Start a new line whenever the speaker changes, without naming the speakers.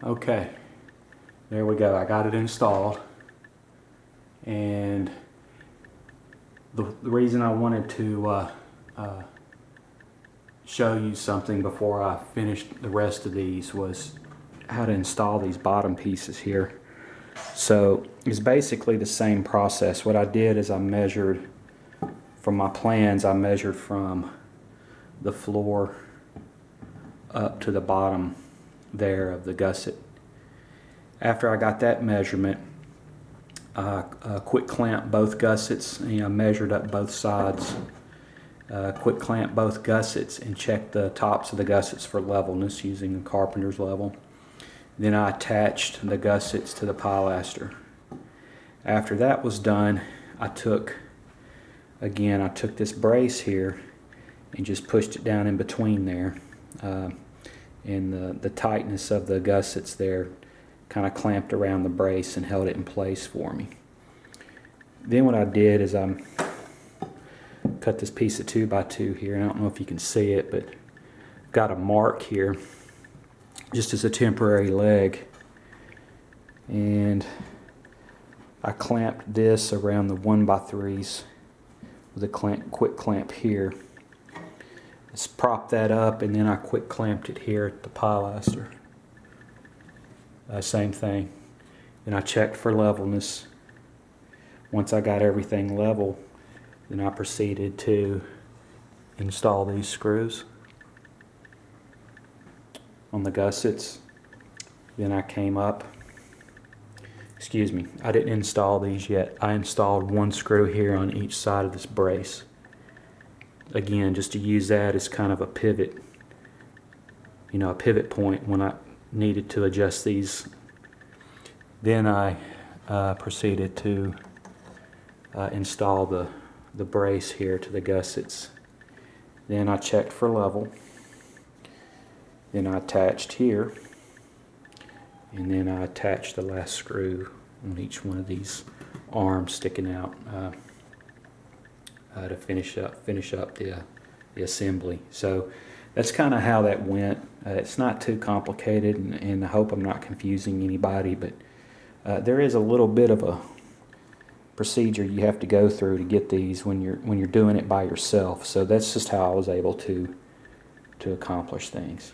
Okay, there we go. I got it installed, and the reason I wanted to show you something before I finished the rest of these was how to install these bottom pieces here. So it's basically the same process. What I did is I measured from my plans, I measured from the floor up to the bottom there of the gusset. After I got that measurement, I quick clamped both gussets, and I measured up both sides. Quick clamp both gussets and checked the tops of the gussets for levelness using a carpenter's level. Then I attached the gussets to the pilaster. After that was done, I took this brace here and just pushed it down in between there. And the tightness of the gussets there kind of clamped around the brace and held it in place for me. Then what I did is I cut this piece of 2x2 here. I don't know if you can see it, but I've got a mark here just as a temporary leg, and I clamped this around the 1x3s with a quick clamp here. Let's prop that up, and then I quick clamped it here at the pilaster. Same thing. Then I checked for levelness. Once I got everything level, then I proceeded to install these screws on the gussets. Then I came up, excuse me, I didn't install these yet. I installed one screw here on each side of this brace. Again, just to use that as kind of a pivot, a pivot point when I needed to adjust these. Then I proceeded to install the brace here to the gussets. Then I checked for level. Then I attached here, and then I attached the last screw on each one of these arms sticking out to finish up the assembly. So that's kind of how that went. It's not too complicated, and I hope I'm not confusing anybody, but there is a little bit of a procedure you have to go through to get these when you're doing it by yourself. So that's just how I was able to accomplish things.